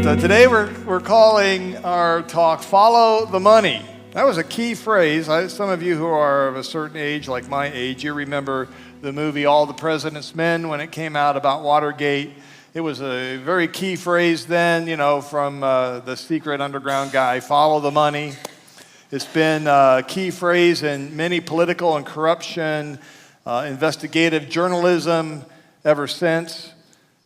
But today we're calling our talk, Follow the Money. That was a key phrase. Some of you who are of a certain age, like my age, you remember the movie All the President's Men when it came out about Watergate. It was a very key phrase then, from the secret underground guy, follow the money. It's been a key phrase in many political and corruption, investigative journalism ever since.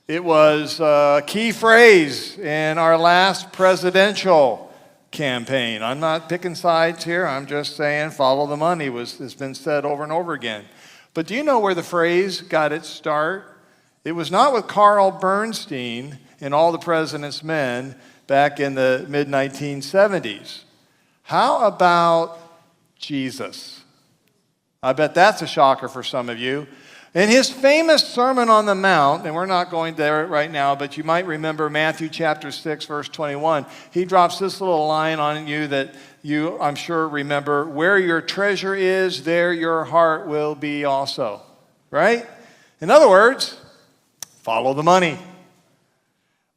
It was a key phrase in our last presidential campaign. I'm not picking sides here. I'm just saying follow the money has been said over and over again. But do you know where the phrase got its start? It was not with Carl Bernstein in All the President's Men back in the mid-1970s. How about Jesus? I bet that's a shocker for some of you. In his famous Sermon on the Mount, and we're not going there right now, but you might remember Matthew chapter 6, verse 21. He drops this little line on you that you, I'm sure, remember. Where your treasure is, there your heart will be also. Right? In other words, follow the money.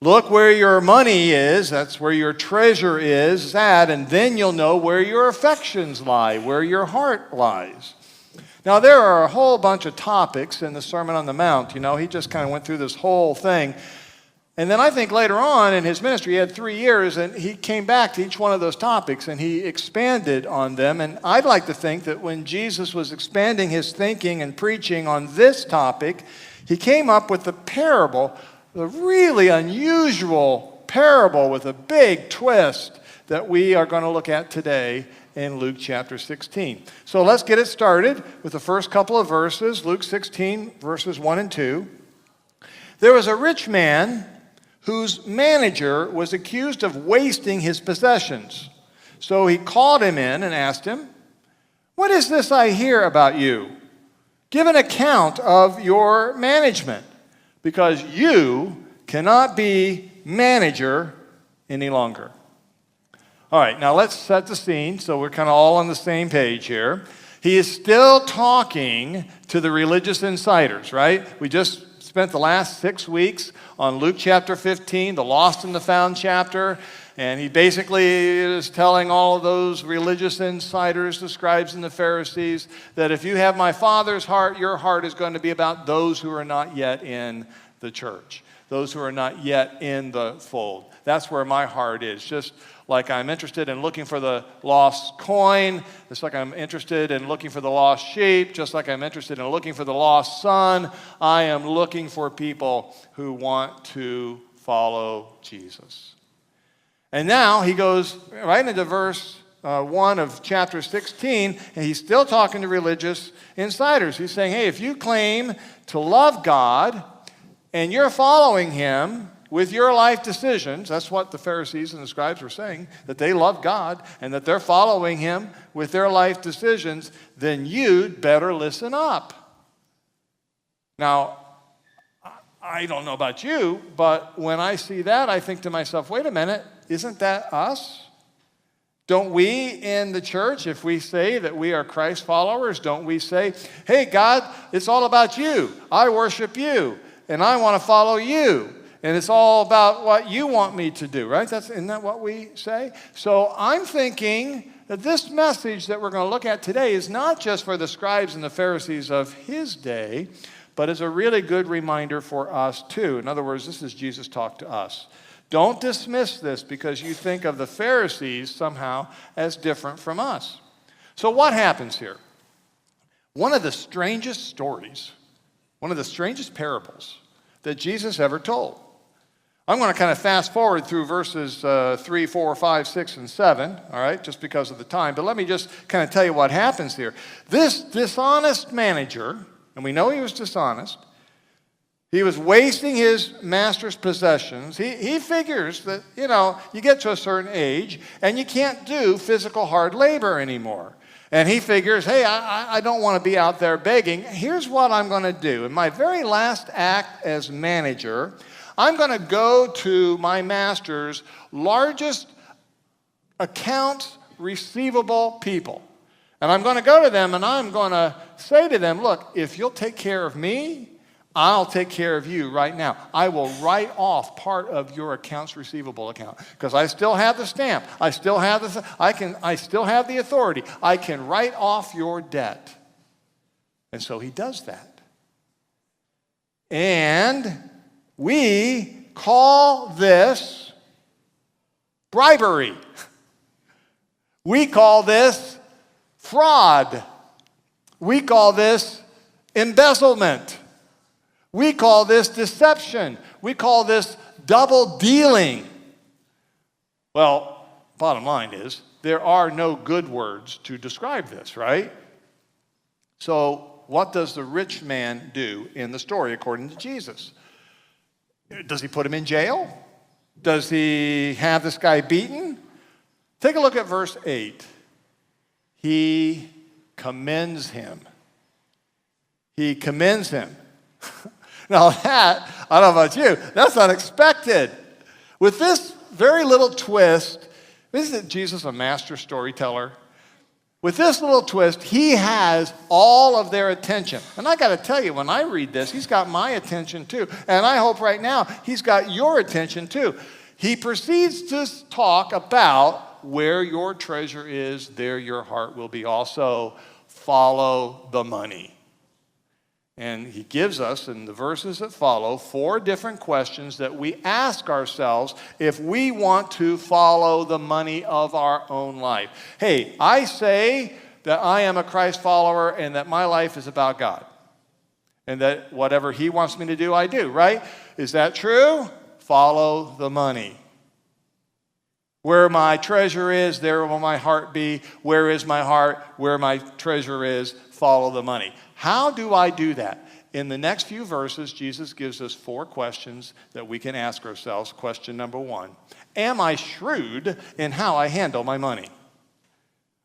Look where your money is, that's where your treasure is at, and then you'll know where your affections lie, where your heart lies. Now, there are a whole bunch of topics in the Sermon on the Mount. He just kind of went through this whole thing. And then I think later on in his ministry, he had 3 years, and he came back to each one of those topics, and he expanded on them. And I'd like to think that when Jesus was expanding his thinking and preaching on this topic, he came up with the parable, the really unusual parable with a big twist that we are going to look at today in Luke chapter 16. So let's get it started with the first couple of verses, Luke 16, verses 1 and 2. There was a rich man whose manager was accused of wasting his possessions. So he called him in and asked him, "What is this I hear about you? Give an account of your management, because you cannot be manager any longer." All right, now let's set the scene so we're kind of all on the same page here. He is still talking to the religious insiders, right? We just spent the last 6 weeks on Luke chapter 15, the lost and the found chapter, and he basically is telling all of those religious insiders, the scribes and the Pharisees, that if you have my Father's heart, your heart is going to be about those who are not yet in the church, those who are not yet in the fold. That's where my heart is. Just like I'm interested in looking for the lost coin, just like I'm interested in looking for the lost sheep, just like I'm interested in looking for the lost son, I am looking for people who want to follow Jesus. And now he goes right into verse 1 of chapter 16, and he's still talking to religious insiders. He's saying, hey, if you claim to love God and you're following him with your life decisions, that's what the Pharisees and the scribes were saying, that they love God and that they're following him with their life decisions, then you'd better listen up. Now, I don't know about you, but when I see that, I think to myself, wait a minute, isn't that us? Don't we in the church, if we say that we are Christ followers, don't we say, hey, God, it's all about you. I worship you, and I want to follow you. And it's all about what you want me to do, right? Isn't that what we say? So I'm thinking that this message that we're going to look at today is not just for the scribes and the Pharisees of his day, but is a really good reminder for us too. In other words, this is Jesus' talk to us. Don't dismiss this because you think of the Pharisees somehow as different from us. So what happens here? One of the strangest stories, one of the strangest parables that Jesus ever told. I'm going to kind of fast forward through verses 3, 4, 5, 6, and 7, all right, just because of the time. But let me just kind of tell you what happens here. This dishonest manager, and we know he was dishonest, he was wasting his master's possessions. He figures that, you get to a certain age and you can't do physical hard labor anymore. And he figures, hey, I don't want to be out there begging. Here's what I'm going to do. In my very last act as manager, I'm going to go to my master's largest accounts receivable people. And I'm going to go to them and I'm going to say to them, look, if you'll take care of me, I'll take care of you right now. I will write off part of your accounts receivable account because I still have the stamp. I still have the authority. I can write off your debt. And so he does that. And we call this bribery. We call this fraud. We call this embezzlement. We call this deception. We call this double dealing. Well, bottom line is, there are no good words to describe this, right? So, what does the rich man do in the story according to Jesus? Does he put him in jail? Does he have this guy beaten? Take a look at verse 8. He commends him. He commends him. Now that, I don't know about you, that's unexpected. With this very little twist, isn't Jesus a master storyteller? With this little twist, he has all of their attention. And I got to tell you, when I read this, he's got my attention too. And I hope right now he's got your attention too. He proceeds to talk about where your treasure is, there your heart will be also. Follow the money. And he gives us, in the verses that follow, 4 different questions that we ask ourselves if we want to follow the money of our own life. Hey, I say that I am a Christ follower and that my life is about God. And that whatever he wants me to do, I do, right? Is that true? Follow the money. Where my treasure is, there will my heart be. Where is my heart? Where my treasure is, follow the money. How do I do that? In the next few verses, Jesus gives us 4 questions that we can ask ourselves. Question number 1, am I shrewd in how I handle my money?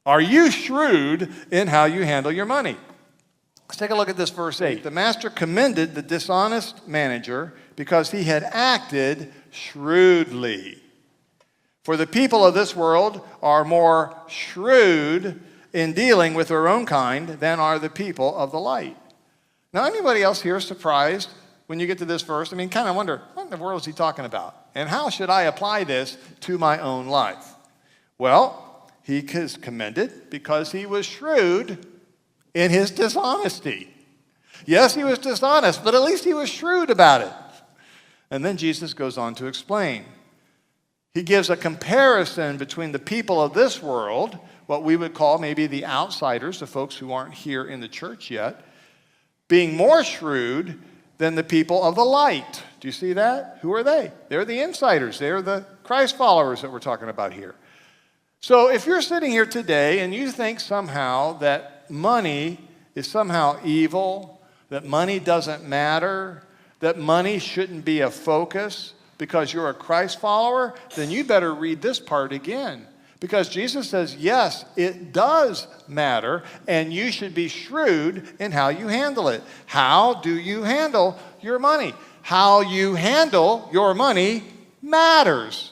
Are you shrewd in how you handle your money? Let's take a look at this verse 8. The master commended the dishonest manager because he had acted shrewdly. For the people of this world are more shrewd in dealing with their own kind than are the people of the light. Now, anybody else here surprised when you get to this verse? I mean, kind of wonder, what in the world is he talking about? And how should I apply this to my own life? Well, he is commended because he was shrewd in his dishonesty. Yes, he was dishonest, but at least he was shrewd about it. And then Jesus goes on to explain. He gives a comparison between the people of this world, what we would call maybe the outsiders, the folks who aren't here in the church yet, being more shrewd than the people of the light. Do you see that? Who are they? They're the insiders. They're the Christ followers that we're talking about here. So if you're sitting here today and you think somehow that money is somehow evil, that money doesn't matter, that money shouldn't be a focus because you're a Christ follower, then you better read this part again. Because Jesus says, yes, it does matter, and you should be shrewd in how you handle it. How do you handle your money? How you handle your money matters.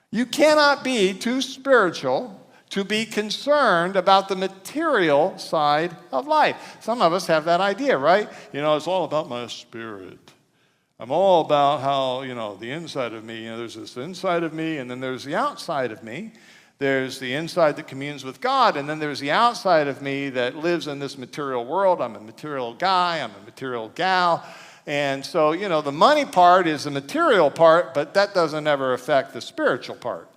You cannot be too spiritual to be concerned about the material side of life. Some of us have that idea, right? You know, it's all about my spirit. I'm all about how, the inside of me, there's this inside of me, and then there's the outside of me. There's the inside that communes with God, and then there's the outside of me that lives in this material world. I'm a material guy, I'm a material gal. And so, the money part is the material part, but that doesn't ever affect the spiritual part.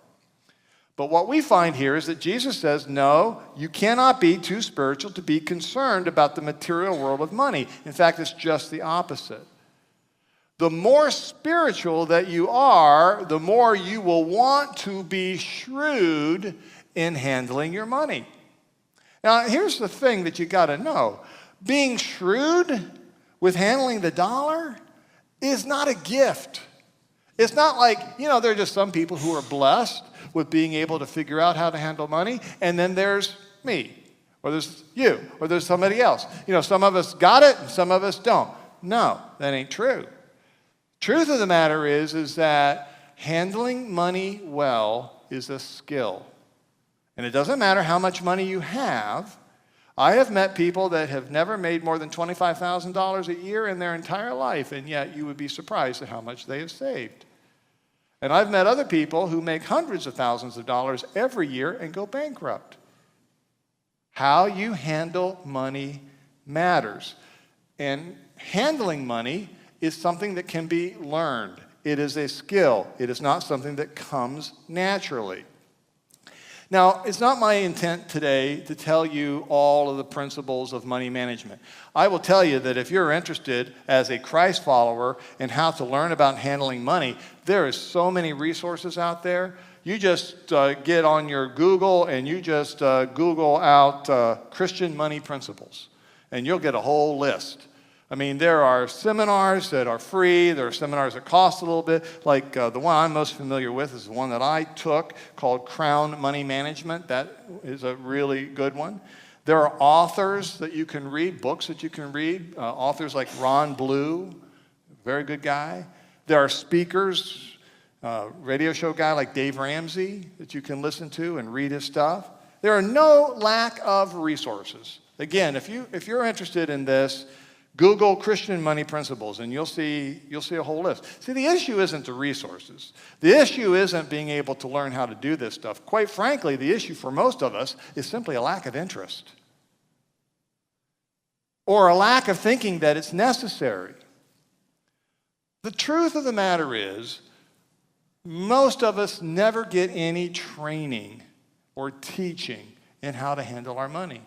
But what we find here is that Jesus says, no, you cannot be too spiritual to be concerned about the material world of money. In fact, it's just the opposite. The more spiritual that you are, the more you will want to be shrewd in handling your money. Now, here's the thing that you got to know. Being shrewd with handling the dollar is not a gift. It's not like, there are just some people who are blessed with being able to figure out how to handle money, and then there's me, or there's you, or there's somebody else. Some of us got it, and some of us don't. No, that ain't true. Truth of the matter is that handling money well is a skill. And it doesn't matter how much money you have. I have met people that have never made more than $25,000 a year in their entire life, and yet you would be surprised at how much they have saved. And I've met other people who make hundreds of thousands of dollars every year and go bankrupt. How you handle money matters. And handling money is something that can be learned. It is a skill. It is not something that comes naturally. Now, it's not my intent today to tell you all of the principles of money management. I will tell you that if you're interested as a Christ follower in how to learn about handling money, there is so many resources out there. You just get on your Google and you just Google out Christian money principles, and you'll get a whole list. I mean, there are seminars that are free. There are seminars that cost a little bit. Like the one I'm most familiar with is the one that I took called Crown Money Management. That is a really good one. There are authors that you can read, books that you can read, authors like Ron Blue, very good guy. There are speakers, radio show guy like Dave Ramsey that you can listen to and read his stuff. There are no lack of resources. Again, if you're interested in this, Google Christian money principles, and you'll see a whole list. See, the issue isn't the resources. The issue isn't being able to learn how to do this stuff. Quite frankly, the issue for most of us is simply a lack of interest, or a lack of thinking that it's necessary. The truth of the matter is, most of us never get any training or teaching in how to handle our money.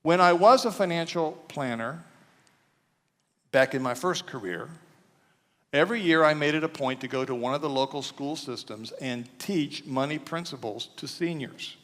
When I was a financial planner, back in my first career, every year I made it a point to go to one of the local school systems and teach money principles to seniors.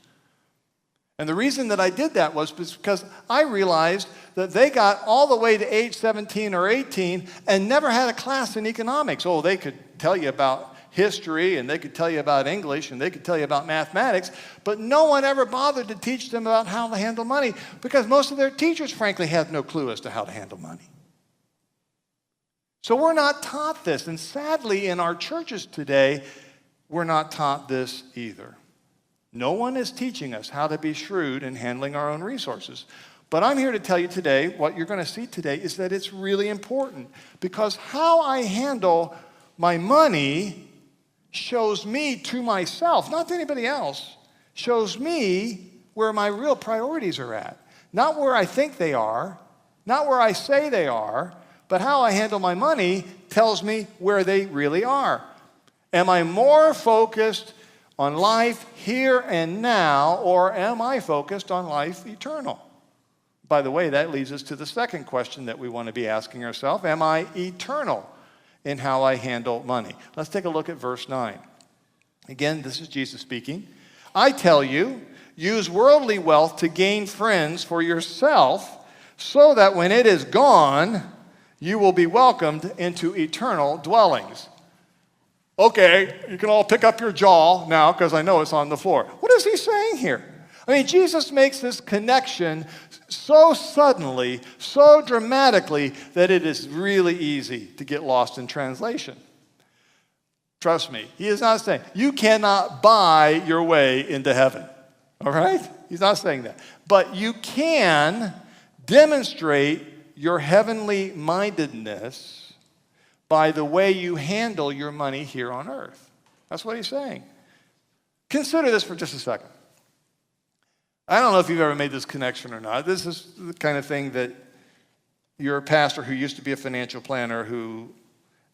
And the reason that I did that was because I realized that they got all the way to age 17 or 18 and never had a class in economics. Oh, they could tell you about history, and they could tell you about English, and they could tell you about mathematics, but no one ever bothered to teach them about how to handle money because most of their teachers, frankly, had no clue as to how to handle money. So we're not taught this, and sadly, in our churches today, we're not taught this either. No one is teaching us how to be shrewd in handling our own resources. But I'm here to tell you today, what you're going to see today is that it's really important, because how I handle my money shows me to myself, not to anybody else, shows me where my real priorities are at. Not where I think they are, not where I say they are, but how I handle my money tells me where they really are. Am I more focused on life here and now, or am I focused on life eternal? By the way, that leads us to the second question that we want to be asking ourselves. Am I eternal in how I handle money? Let's take a look at verse 9. Again, this is Jesus speaking. I tell you, use worldly wealth to gain friends for yourself, so that when it is gone, you will be welcomed into eternal dwellings. Okay, you can all pick up your jaw now because I know it's on the floor. What is he saying here? I mean, Jesus makes this connection so suddenly, so dramatically, that it is really easy to get lost in translation. Trust me, he is not saying, you cannot buy your way into heaven. All right? He's not saying that. But you can demonstrate your heavenly mindedness by the way you handle your money here on earth. That's what he's saying. Consider this for just a second. I don't know if you've ever made this connection or not. This is the kind of thing that you're a pastor who used to be a financial planner who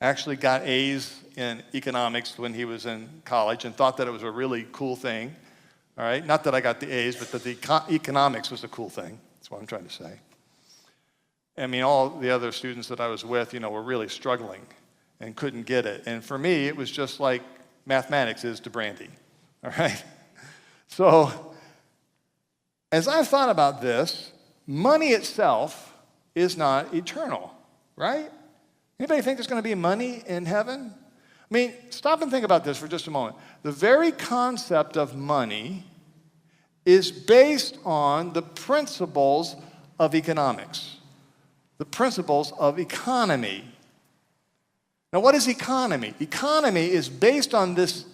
actually got A's in economics when he was in college and thought that it was a really cool thing. All right? Not that I got the A's, but that the economics was a cool thing. That's what I'm trying to say. I mean, all the other students that I was with, were really struggling and couldn't get it. And for me, it was just like mathematics is to Brandy. All right? So, as I've thought about this, money itself is not eternal, right? Anybody think there's going to be money in heaven? I mean, stop and think about this for just a moment. The very concept of money is based on the principles of economics, the principles of economy. Now, what is economy? Economy is based on this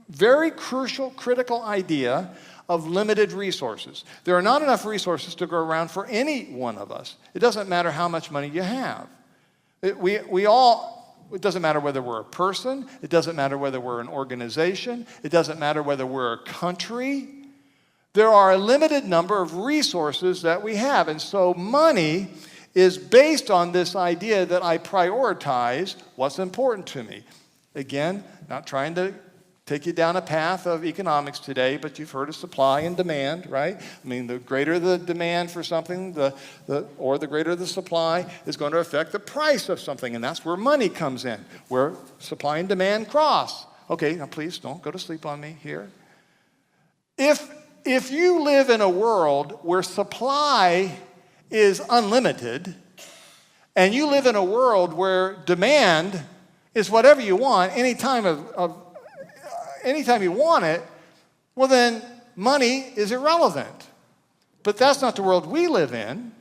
very crucial, critical idea of limited resources. There are not enough resources to go around for any one of us. It doesn't matter how much money you have. It doesn't matter whether we're a person. It doesn't matter whether we're an organization. It doesn't matter whether we're a country. There are a limited number of resources that we have. And so money is based on this idea that I prioritize what's important to me. Again, not trying to take you down a path of economics today, but you've heard of supply and demand, right? I mean, the greater the demand for something, or the greater the supply is going to affect the price of something, and that's where money comes in, where supply and demand cross. Okay, now please don't go to sleep on me here. If you live in a world where supply is unlimited, and you live in a world where demand is whatever you want, anytime you want it, well then money is irrelevant. But that's not the world we live in.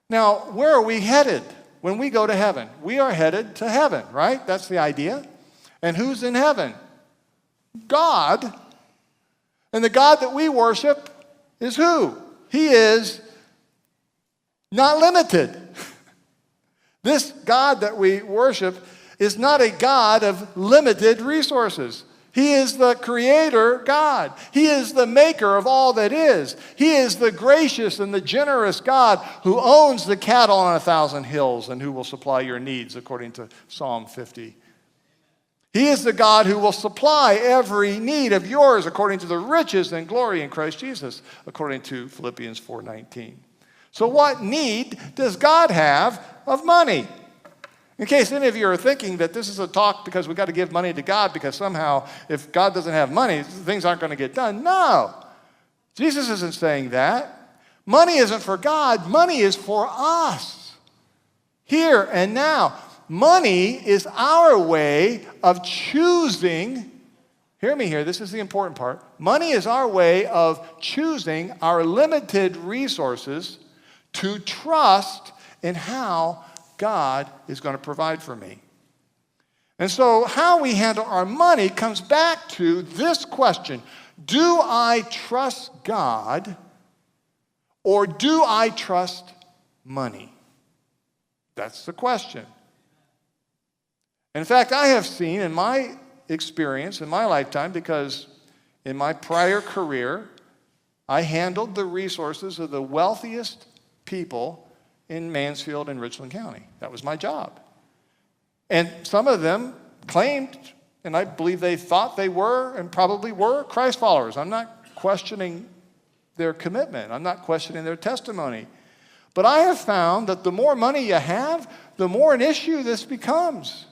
Now, where are we headed when we go to heaven? We are headed to heaven, right? That's the idea. And who's in heaven? God. And the God that we worship is who? He is not limited. This God that we worship is not a God of limited resources. He is the creator God. He is the maker of all that is. He is the gracious and the generous God who owns the cattle on 1,000 hills and who will supply your needs, according to Psalm 50. He is the God who will supply every need of yours according to the riches and glory in Christ Jesus, according to Philippians 4:19. So what need does God have of money? In case any of you are thinking that this is a talk because we've got to give money to God because somehow if God doesn't have money, things aren't going to get done. No. Jesus isn't saying that. Money isn't for God. Money is for us. Here and now. Money is our way of choosing. Hear me here. This is the important part. Money is our way of choosing our limited resources to trust in how God is going to provide for me. And so how we handle our money comes back to this question. Do I trust God or do I trust money? That's the question. In fact, I have seen in my experience, in my lifetime, because in my prior career, I handled the resources of the wealthiest people in Mansfield and Richland County. That was my job. And some of them claimed, and I believe they thought they were and probably were, Christ followers. I'm not questioning their commitment. I'm not questioning their testimony. But I have found that the more money you have, the more an issue this becomes.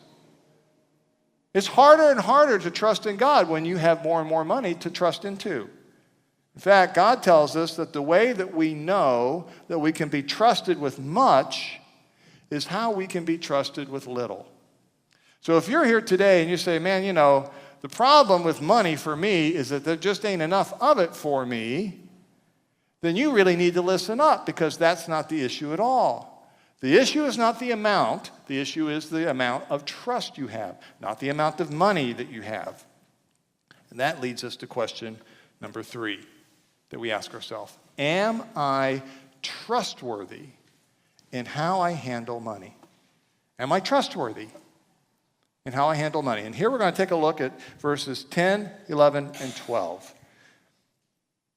It's harder and harder to trust in God when you have more and more money to trust in too. In fact, God tells us that the way that we know that we can be trusted with much is how we can be trusted with little. So if you're here today and you say, man, you know, the problem with money for me is that there just ain't enough of it for me, then you really need to listen up because that's not the issue at all. The issue is not the amount. The issue is the amount of trust you have, not the amount of money that you have. And that leads us to question number 3 that we ask ourselves. Am I trustworthy in how I handle money? Am I trustworthy in how I handle money? And here we're going to take a look at verses 10, 11, and 12.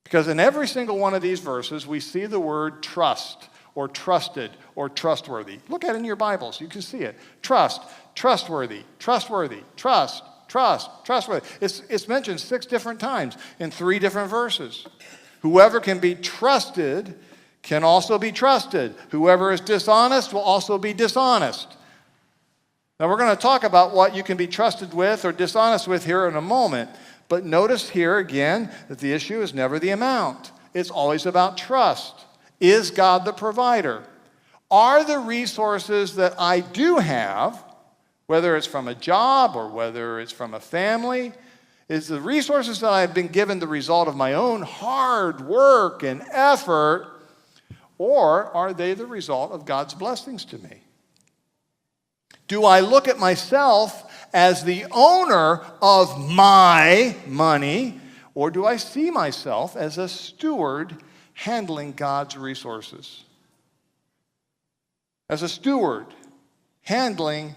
Because in every single one of these verses, we see the word trust, or trusted, or trustworthy. Look at it in your Bibles. You can see it. Trust, trustworthy, trustworthy, trust, trustworthy. It's mentioned 6 different times in 3 different verses. Whoever can be trusted can also be trusted. Whoever is dishonest will also be dishonest. Now we're going to talk about what you can be trusted with or dishonest with here in a moment. But notice here again that the issue is never the amount. It's always about trust. Is God the provider? Are the resources that I do have, whether it's from a job or whether it's from a family, is the resources that I've been given the result of my own hard work and effort, or are they the result of God's blessings to me? Do I look at myself as the owner of my money, Or do I see myself as a steward handling God's resources? As a steward handling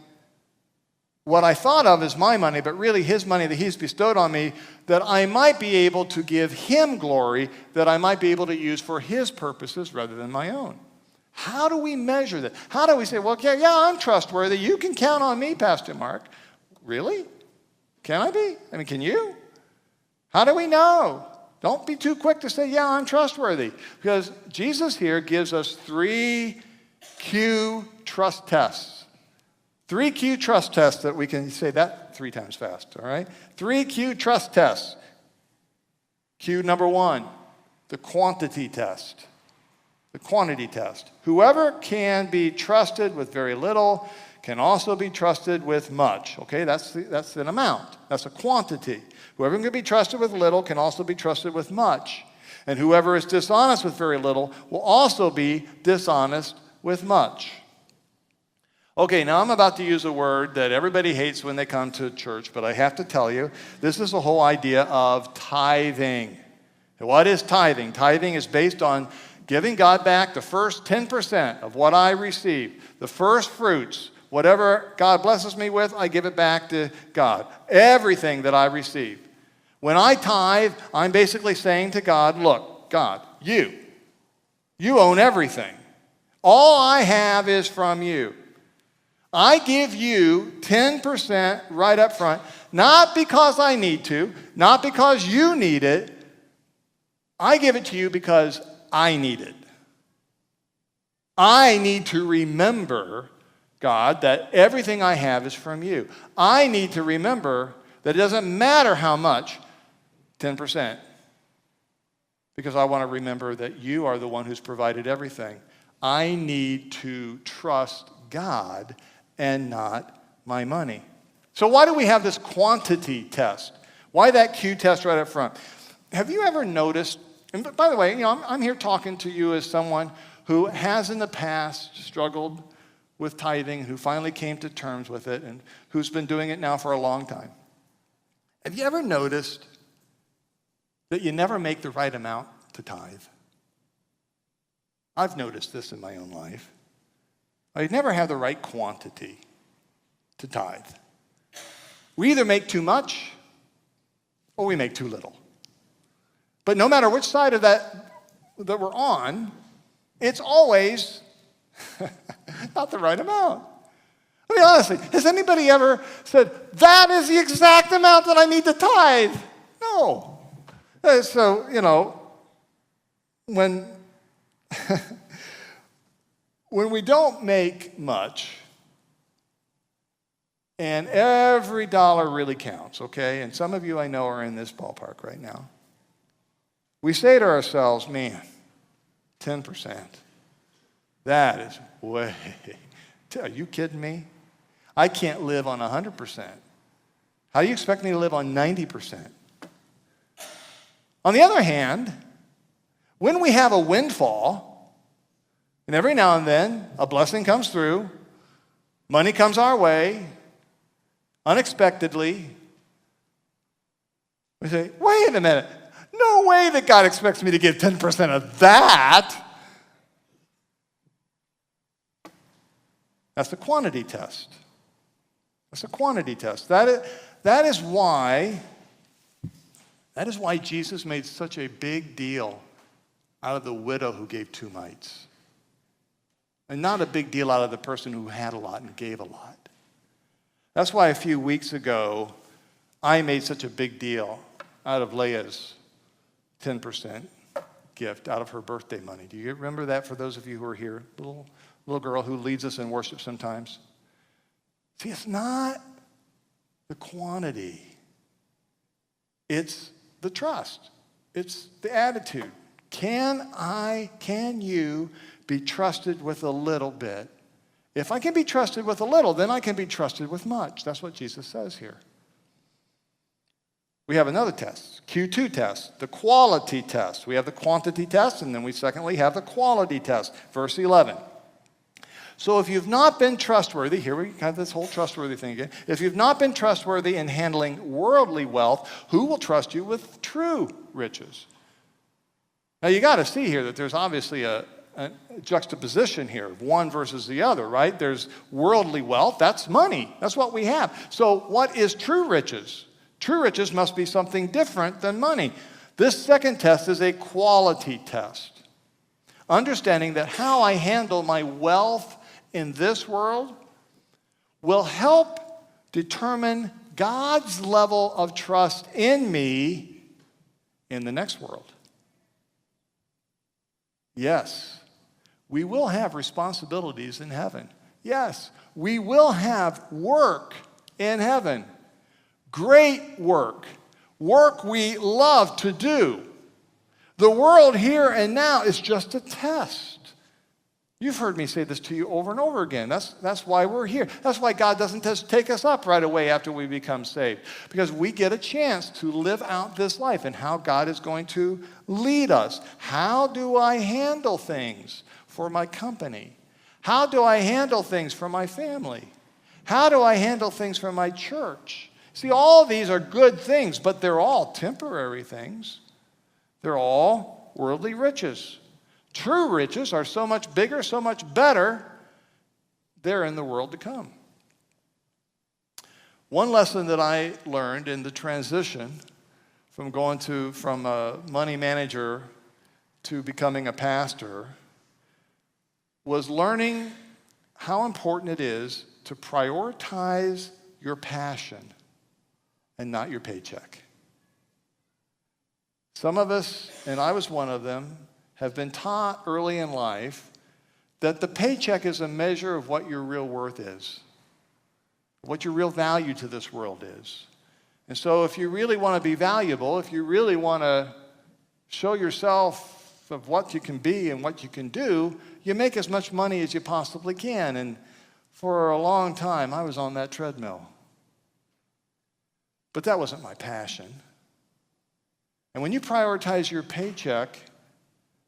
what I thought of as my money, but really his money that he's bestowed on me, that I might be able to give him glory, that I might be able to use for his purposes rather than my own. How do we measure that? How do we say, well, yeah, I'm trustworthy. You can count on me, Pastor Mark. Really? Can I be? I mean, can you? How do we know? Don't be too quick to say, yeah, I'm trustworthy. Because Jesus here gives us 3 Q trust tests. 3 Q trust tests that we can say that 3 times fast, all right? 3 Q trust tests. Q number 1, the quantity test. The quantity test. Whoever can be trusted with very little can also be trusted with much. Okay, that's an amount. That's a quantity. Whoever can be trusted with little can also be trusted with much. And whoever is dishonest with very little will also be dishonest with much. Okay, now I'm about to use a word that everybody hates when they come to church, but I have to tell you, this is the whole idea of tithing. What is tithing? Tithing is based on giving God back the first 10% of what I receive, the first fruits. Whatever God blesses me with, I give it back to God. Everything that I receive. When I tithe, I'm basically saying to God, look, God, you own everything. All I have is from you. I give you 10% right up front, not because I need to, not because you need it. I give it to you because I need it. I need to remember, God, that everything I have is from you. I need to remember that it doesn't matter how much, 10%, because I want to remember that you are the one who's provided everything. I need to trust God and not my money. So why do we have this quantity test? Why that Q test right up front? Have you ever noticed, and by the way, I'm here talking to you as someone who has in the past struggled with tithing, who finally came to terms with it, and who's been doing it now for a long time. Have you ever noticed that you never make the right amount to tithe? I've noticed this in my own life. I never have the right quantity to tithe. We either make too much or we make too little. But no matter which side of that we're on, it's always not the right amount. I mean, honestly, has anybody ever said, that is the exact amount that I need to tithe? No. So, when when we don't make much, and every dollar really counts, okay? And some of you I know are in this ballpark right now. We say to ourselves, man, 10%. That is way, are you kidding me? I can't live on 100%. How do you expect me to live on 90%? On the other hand, when we have a windfall, and every now and then a blessing comes through, money comes our way, unexpectedly, we say, wait a minute, no way that God expects me to give 10% of that. That's the quantity test. That's a quantity test. That is why Jesus made such a big deal out of the widow who gave 2 mites. And not a big deal out of the person who had a lot and gave a lot. That's why a few weeks ago, I made such a big deal out of Leah's 10% gift out of her birthday money. Do you remember that for those of you who are here? Little girl who leads us in worship sometimes. See, it's not the quantity. It's the trust. It's the attitude. Can you be trusted with a little bit? If I can be trusted with a little, then I can be trusted with much. That's what Jesus says here. We have another test, Q2 test, the quality test. We have the quantity test, and then we secondly have the quality test. Verse 11. So if you've not been trustworthy, here we have this whole trustworthy thing again. If you've not been trustworthy in handling worldly wealth, who will trust you with true riches? Now you got to see here that there's obviously a juxtaposition here of one versus the other, right? There's worldly wealth, that's money. That's what we have. So what is true riches? True riches must be something different than money. This second test is a quality test. Understanding that how I handle my wealth in this world will help determine God's level of trust in me in the next world. Yes, we will have responsibilities in heaven. Yes, we will have work in heaven. Great work. Work we love to do. The world here and now is just a test. You've heard me say this to you over and over again. That's why we're here. That's why God doesn't just take us up right away after we become saved. Because we get a chance to live out this life and how God is going to lead us. How do I handle things for my company? How do I handle things for my family? How do I handle things for my church? See, all these are good things, but they're all temporary things. They're all worldly riches. True riches are so much bigger, so much better. They're in the world to come. One lesson that I learned in the transition from a money manager to becoming a pastor was learning how important it is to prioritize your passion and not your paycheck. Some of us, and I was one of them, have been taught early in life that the paycheck is a measure of what your real worth is, what your real value to this world is. And so if you really want to be valuable, if you really want to show yourself of what you can be and what you can do, you make as much money as you possibly can. And for a long time, I was on that treadmill. But that wasn't my passion. And when you prioritize your paycheck,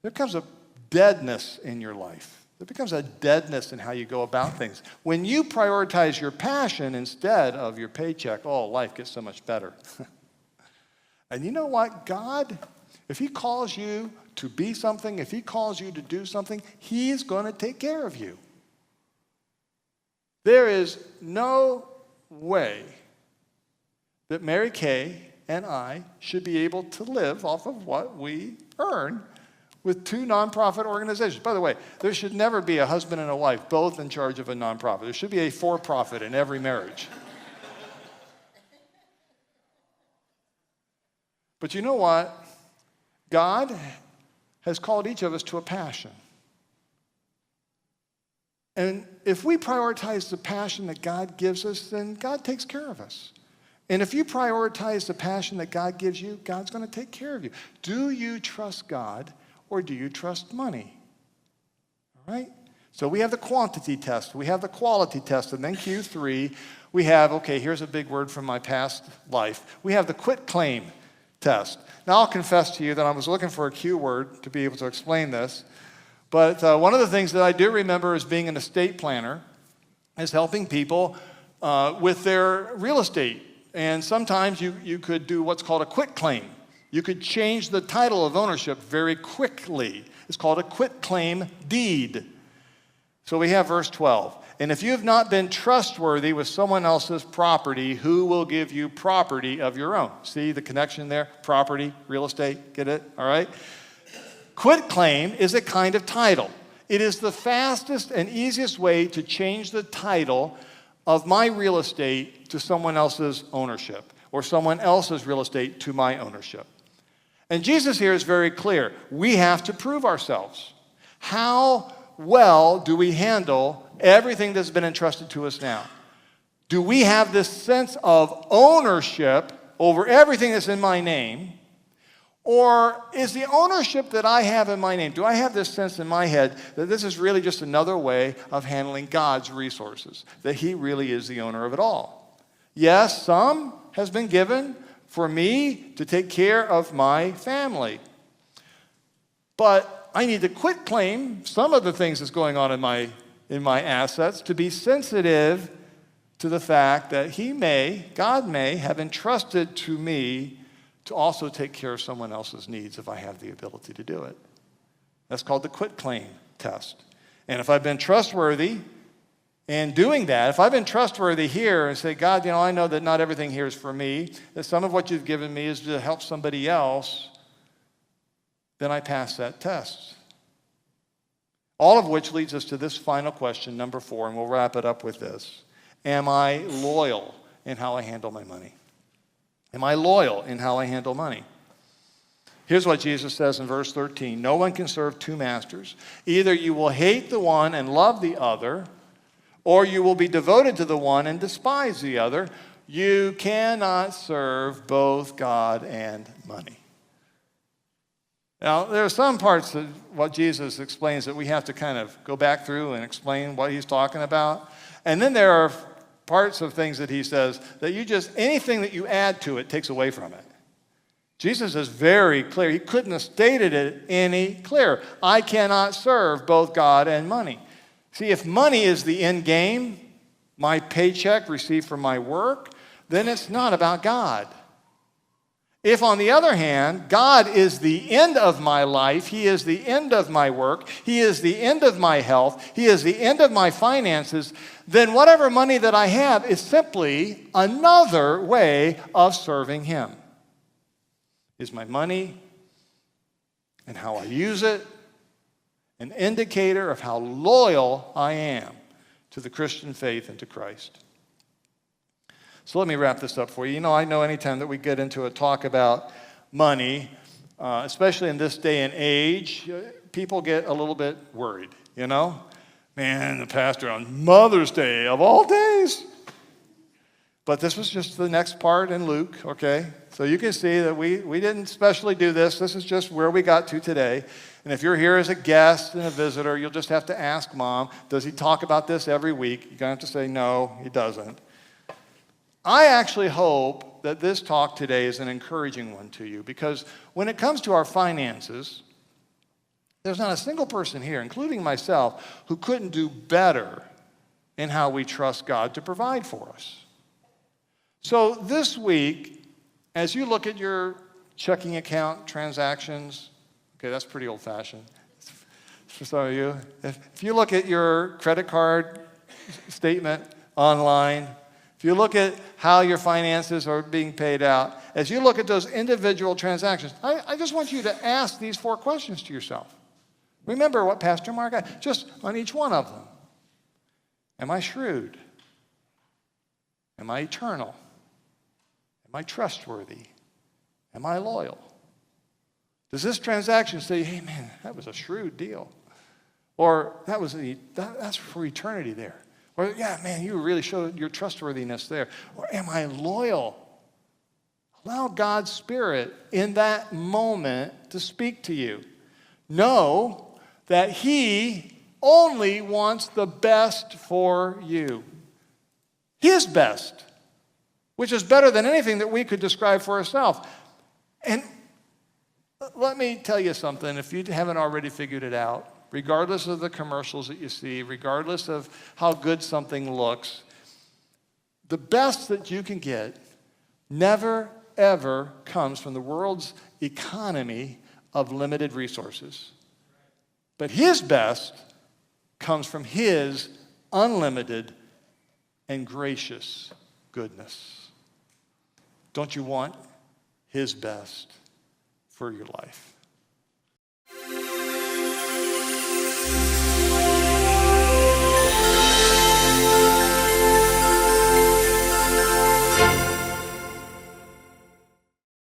there comes a deadness in your life. There becomes a deadness in how you go about things. When you prioritize your passion instead of your paycheck, oh, life gets so much better. And you know what? God, if He calls you to be something, if He calls you to do something, He's going to take care of you. There is no way that Mary Kay and I should be able to live off of what we earn with two nonprofit organizations. By the way, there should never be a husband and a wife both in charge of a nonprofit. There should be a for-profit in every marriage. But you know what? God has called each of us to a passion. And if we prioritize the passion that God gives us, then God takes care of us. And if you prioritize the passion that God gives you, God's going to take care of you. Do you trust God or do you trust money? All right? So we have the quantity test, we have the quality test, and then Q3, we have, okay, here's a big word from my past life. We have the quit claim test. Now I'll confess to you that I was looking for a Q word to be able to explain this, but one of the things that I do remember as being an estate planner is helping people with their real estate. And sometimes you could do what's called a quit claim. You could change the title of ownership very quickly. It's called a quit claim deed. So we have verse 12. And if you have not been trustworthy with someone else's property, who will give you property of your own? See the connection there? Property, real estate, get it? All right? Quit claim is a kind of title. It is the fastest and easiest way to change the title of my real estate to someone else's ownership, or someone else's real estate to my ownership. And Jesus here is very clear. We have to prove ourselves. How well do we handle everything that's been entrusted to us now? Do we have this sense of ownership over everything that's in my name? Or is the ownership that I have in my name, do I have this sense in my head that this is really just another way of handling God's resources, that He really is the owner of it all? Yes, some has been given for me to take care of my family. But I need to quit claim some of the things that's going on in in my assets, to be sensitive to the fact that God may have entrusted to me to also take care of someone else's needs if I have the ability to do it. That's called the quit claim test. And if I've been trustworthy in doing that, if I've been trustworthy here and say, God, I know that not everything here is for me, that some of what you've given me is to help somebody else, then I pass that test. All of which leads us to this final question, number 4, and we'll wrap it up with this. Am I loyal in how I handle my money? Am I loyal in how I handle money? Here's what Jesus says in verse 13. No one can serve 2 masters. Either you will hate the one and love the other, or you will be devoted to the one and despise the other. You cannot serve both God and money. Now, there are some parts of what Jesus explains that we have to kind of go back through and explain what he's talking about. And then there are parts of things that he says that anything that you add to it takes away from it. Jesus is very clear. He couldn't have stated it any clearer. I cannot serve both God and money. See, if money is the end game, my paycheck received from my work, then it's not about God. If, on the other hand, God is the end of my life, he is the end of my work, he is the end of my health, he is the end of my finances, then whatever money that I have is simply another way of serving him. Is my money and how I use it an indicator of how loyal I am to the Christian faith and to Christ? So let me wrap this up for you. I know anytime that we get into a talk about money, especially in this day and age, people get a little bit worried, Man, the pastor on Mother's Day of all days. But this was just the next part in Luke, okay? So you can see that we didn't specially do this. This is just where we got to today. And if you're here as a guest and a visitor, you'll just have to ask Mom, does he talk about this every week? You're going to have to say, no, he doesn't. I actually hope that this talk today is an encouraging one to you, because when it comes to our finances, there's not a single person here, including myself, who couldn't do better in how we trust God to provide for us. So this week, as you look at your checking account transactions, okay, that's pretty old-fashioned for some of you. If you look at your credit card statement online, if you look at how your finances are being paid out, as you look at those individual transactions, I just want you to ask these 4 questions to yourself. Remember what Pastor Mark got, just on each one of them. Am I shrewd? Am I eternal? Am I trustworthy? Am I loyal? Does this transaction say, hey, man, that was a shrewd deal? Or that's for eternity there. Or, yeah, man, you really showed your trustworthiness there. Or am I loyal? Allow God's Spirit in that moment to speak to you. Know that he only wants the best for you. His best, which is better than anything that we could describe for ourselves. And let me tell you something, if you haven't already figured it out, regardless of the commercials that you see, regardless of how good something looks, the best that you can get never, ever comes from the world's economy of limited resources. But his best comes from his unlimited and gracious goodness. Don't you want his best for your life?